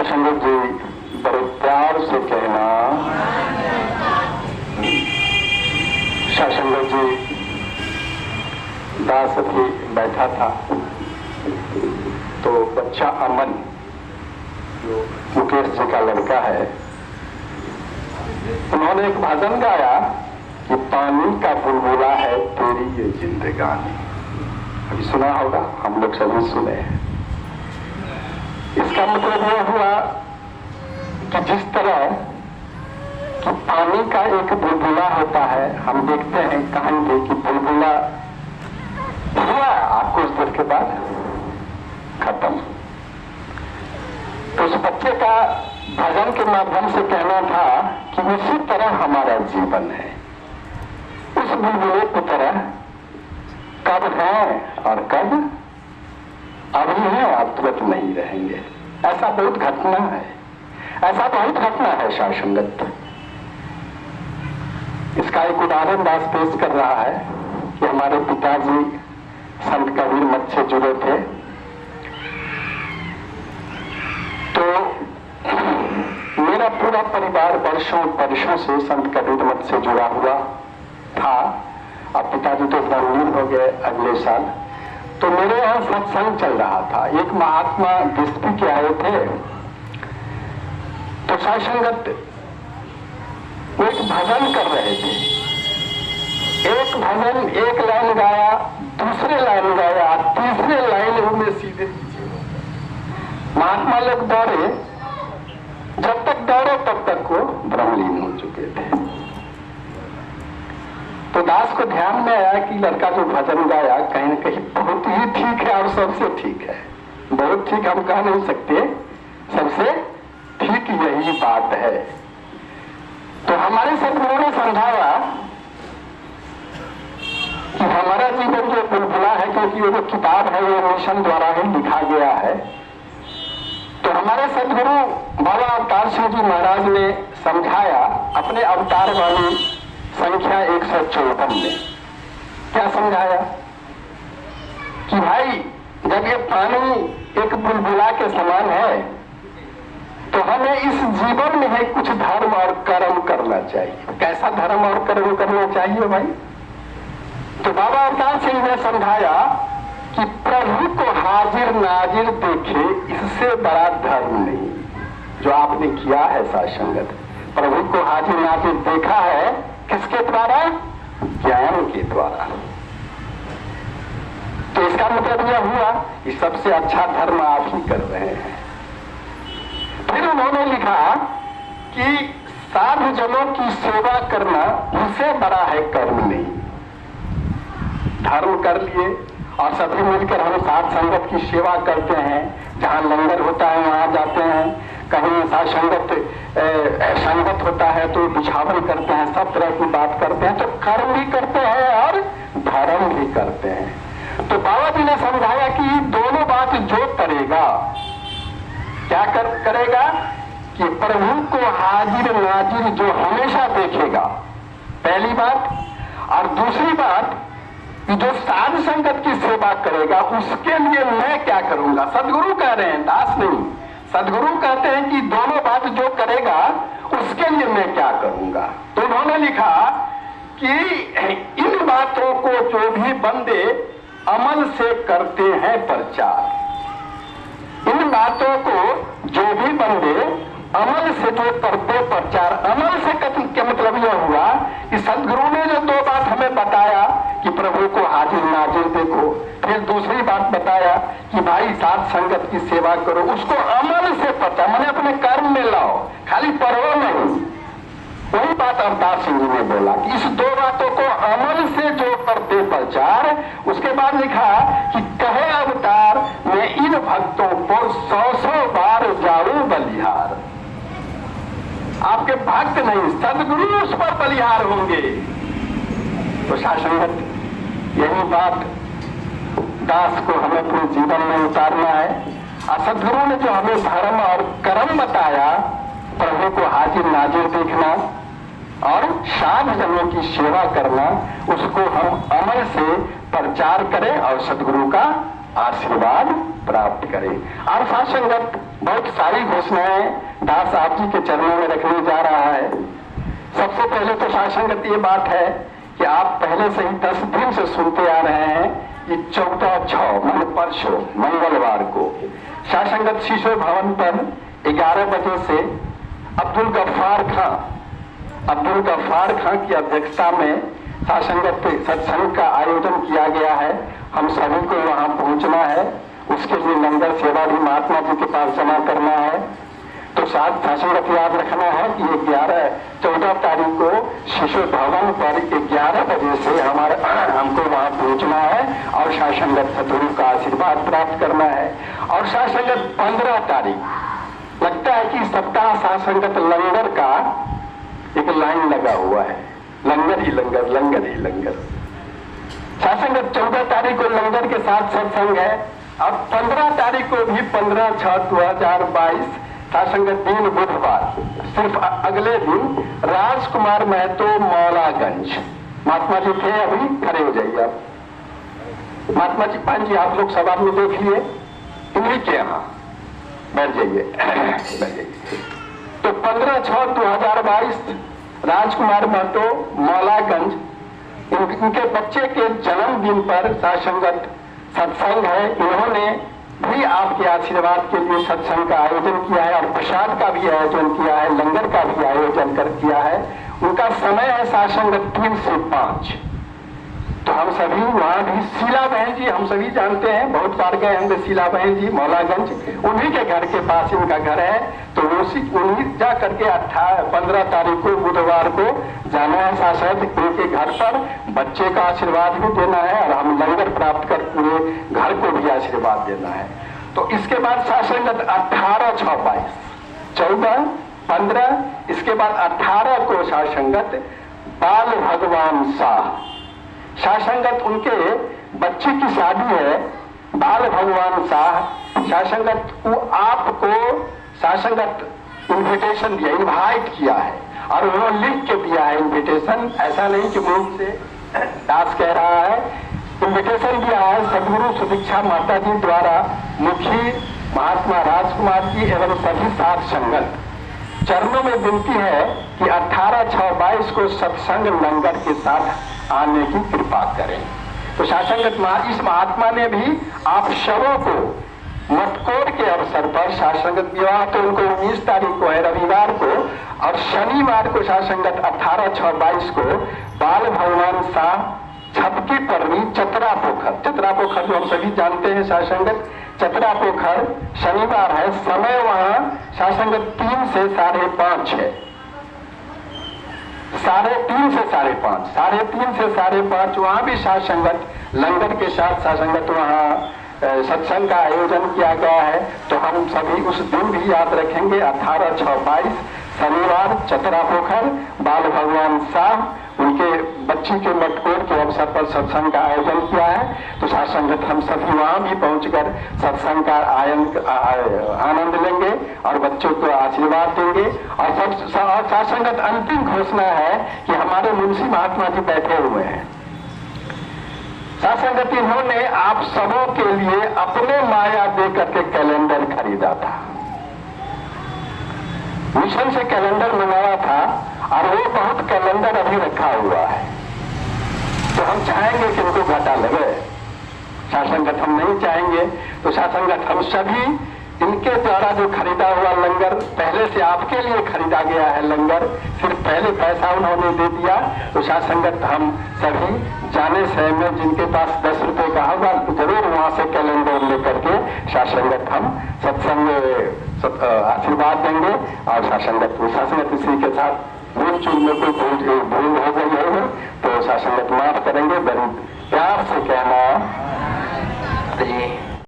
संगत जी बड़े प्यार से कहना। संगत जी दास अभी बैठा था तो बच्चा अमन जो मुकेश जी का लड़का है, उन्होंने एक भजन गाया कि पानी का बुलबुला है तेरी ये जिंदगानी। अभी सुना होगा, हम लोग सभी सुने हैं। इसका मतलब यह हुआ कि जिस तरह कि पानी का एक बुलबुला होता है, हम देखते हैं कहेंगे कि बुलबुला हुआ और कुछ देर के बाद खत्म। तो उस बच्चे का भजन के माध्यम से कहना था कि उसी तरह हमारा जीवन है, उस बुलबुले की तरह कब है और कब अभी है और तुरंत नहीं रहेंगे। ऐसा बहुत घटना है, ऐसा बहुत घटना है शासंगत। इसका एक उदाहरण दास पेश कर रहा है कि हमारे पिताजी संत कबीर मठ से जुड़े थे, तो मेरा पूरा परिवार वर्षों से संत कबीर मठ से जुड़ा हुआ था। अब पिताजी तो बंदीन हो गए अगले साल। तो मेरे यहाँ सत्संग चल रहा था, एक महात्मा दृष्टि के आए थे। तो सासंगत वो एक भजन कर रहे थे, एक भजन एक लाइन गाया, दूसरे लाइन गाया, तीसरे लाइन में सीधे महात्मा लोग दौड़े। जब तक दौड़े तब तक वो ब्रह्मलीन हो चुके थे। तो दास को ध्यान में आया कि लड़का जो भजन गाया कहीं न कहीं बहुत ही ठीक है और सबसे ठीक है। बहुत ठीक हम कह नहीं सकते, सबसे ठीक यही बात है। तो हमारे सदगुरु ने समझाया कि हमारा जीवन जो बुलबुला है, क्योंकि वो जो किताब है वो मिशन द्वारा ही लिखा गया है। तो हमारे सदगुरु बाबा अवतार सिंह जी महाराज ने समझाया अपने अवतार वाली संख्या 154 में। क्या समझाया कि भाई जब ये पानी एक बुलबुला के समान है तो हमें इस जीवन में है कुछ धर्म और कर्म करना चाहिए। कैसा धर्म और कर्म करना चाहिए भाई? तो बाबा अवतार सिंह ने समझाया कि प्रभु को हाजिर नाजिर देखे, इससे बड़ा धर्म नहीं जो आपने किया है सासंगत। प्रभु को हाजिर नाजिर देखा है किसके द्वारा? ज्ञान के द्वारा। तो इसका मतलब यह हुआ कि सबसे अच्छा धर्म आप ही कर रहे हैं। फिर उन्होंने लिखा कि साधु जनों की सेवा करना उससे बड़ा है कर्म नहीं। धर्म कर लिए और सभी मिलकर हम साथ संगत की सेवा करते हैं, जहां लंगर होता है वहां जाते हैं, कहीं साथ संगत होता है तो बिछावन करते हैं, सब तरह की बात करते हैं। तो कर्म भी करते हैं और धर्म भी करते हैं। तो बाबा जी ने समझाया कि दोनों बात जो करेगा, क्या करेगा कि प्रभु को हाजिर नाजिर जो हमेशा देखेगा, पहली बात। और दूसरी बात कि जो साध संगत की सेवा करेगा उसके लिए मैं क्या करूंगा। सदगुरु कह रहे हैं, दास नहीं। सदगुरु कहते हैं कि दोनों बात जो करेगा उसके लिए मैं क्या करूंगा। तो उन्होंने लिखा कि इन बातों को जो भी बंदे अमल से करते हैं प्रचार, इन बातों को जो भी बंदे अमल से जो करते प्रचार। अमल से क्या मतलब यह हुआ कि सदगुरु ने जो दो बात हमें बताया कि प्रभु को हाजिर नाजिर देखो, फिर दूसरी बात बताया कि भाई साथ संगत की सेवा करो, उसको अमल से प्रचार मैंने अपने कर्म में लाओ, खाली पढ़ो नहीं। वही बात अवतार सिंह जी ने बोला कि इस दो बातों को अमल से जो करते प्रचार। उसके बाद लिखा कि कहे अवतार मैं इन भक्तों पर 100 बार जाऊं बलिहार। आपके भक्त नहीं, सदगुरु उस पर बलिहार होंगे। तो शासंगत यही बात दास को हमें अपने जीवन में उतारना है। और सदगुरु ने जो हमें धर्म और कर्म बताया, प्रभु को हाजिर नाजिर देखना और साध जनों की सेवा करना, उसको हम अमल से प्रचार करें और सदगुरु का आशीर्वाद प्राप्त करें। और साथ संगत बहुत सारी घोषणाएं दास आप जी के चरणों में रखने जा रहा है। सबसे पहले तो शासनगत ये बात है कि आप पहले से ही 10 दिन से सुनते आ रहे हैं कि 14/6 परसों मंगलवार को शासनगत शीशो भवन पर 11 बजे से अब्दुल गफ्फार खां की अध्यक्षता में शासनगत सत्संग का आयोजन किया गया है। हम सभी को वहां पहुंचना है, उसके लिए लंगर सेवा भी महात्मा जी के पास जमा करना है। तो शासनगत याद रखना है कि 14 तारीख को शिशु भवन पर 11 बजे से हमको वहां पहुंचना है और शासनगत सदगुरु का आशीर्वाद प्राप्त करना है। और शासनगत 15 तारीख लगता है कि सप्ताह शासनगत लंगर का एक लाइन लगा हुआ है, लंगर ही लंगर, लंगर ही लंगर। शासनगत 14 तारीख को लंगर के साथ सत्संग है। अब 15 तारीख को भी 15/6/2022 शासनगत दिन बुधवार, सिर्फ अगले दिन राजकुमार महतो मौलागंज। महात्मा जी थे, अभी खड़े हो जाइए आप। महात्मा जी 5 जी आप लोग सब आदमी देख लिए, इन्हीं के यहाँ बैठ जाइए। तो 15/6/2022 राजकुमार महतो मौलागंज, इनके बच्चे के जन्मदिन पर शासनगत सत्संग है। इन्होंने भी आपके आशीर्वाद के लिए सत्संग का आयोजन किया है और प्रसाद का भी आयोजन किया है, लंगर का भी आयोजन किया है। उनका समय है शासनगत 3 से 5। तो हम सभी वहां भी, शीला बहन जी हम सभी जानते हैं, बहुत बार गए होंगे शीला बहन जी मौलागंज, उन्हीं के घर के पास इनका घर है। तो उन्हीं जा करके 15 तारीख को बुधवार को जाना है शासनगत उनके घर पर, बच्चे का आशीर्वाद भी देना है और हम लंगर प्राप्त कर पूरे घर को भी आशीर्वाद देना है। तो इसके बाद शासनगत 18/6/22, 14, 15, इसके बाद 18 को शासनगत बाल भगवान शाह, शासनगत उनके बच्चे की शादी है। बाल भगवान शाह शासनगत आपको शासनगत इन्विटेशन दिया, इनवाइट किया है और उन्होंने लिख के दिया है इन्विटेशन। ऐसा नहीं कि मुंह से दास कह रहा है, इन्विटेशन दिया है सदगुरु सुदीक्षा माता जी द्वारा मुखी महात्मा राजकुमार जी एवं सभी साध संगत चरणों में विनती है कि 18/6/22 को सत्संग लंगर के साथ आने की कृपा करें। तो शासनगत इस महात्मा ने भी आप सबों को मटकोर के अवसर पर, शासनगत विवाह तो उनको 19 तारीख को है रविवार को, और शनिवार को शासनगत 18/6/22 को बाल भगवान शाह छपकी पर्री चतरा पोखर जो हम सभी जानते हैं शासनगत चतरा पोखर, शनिवार है। समय वहां शासनगत 3 से 5:30 है, 3:30 से 5:30, 3:30 से 5:30 वहां भी शासनगत लंगर के साथ शासनगत वहां सत्संग का आयोजन किया गया है। तो हम सभी उस दिन भी याद रखेंगे 18/6/22 शनिवार चतरा पोखर, बाल भगवान शाह उनके बच्ची के मटकोर के अवसर पर सत्संग का आयोजन किया है। तो शासनगत हम सभी वहां भी पहुंचकर सत्संग का आनंद लेंगे और बच्चों को आशीर्वाद देंगे। और शासनगत अंतिम घोषणा है कि हमारे मुंशी महात्मा जी बैठे हुए हैं। शासनगत इन्होंने आप सबों के लिए अपने माया दे करके कैलेंडर खरीदा था, मिशन से कैलेंडर मंगाया था और वो बहुत कैलेंडर अभी रखा हुआ है। तो हम चाहेंगे कि उनको घाटा लगे, शासनगत हम नहीं चाहेंगे। तो शासनगत हम सभी इनके द्वारा जो खरीदा हुआ लंगर, पहले से आपके लिए खरीदा गया है लंगर, सिर्फ पहले पैसा उन्होंने दे दिया। तो शासनगत हम सभी जाने से में जिनके पास 10 रुपए का होगा जरूर वहां से कैलेंडर लेकर के शासनगत हम सत्संग आशीर्वाद देंगे। और शासनगत इसी के साथ भूल चूल में कोई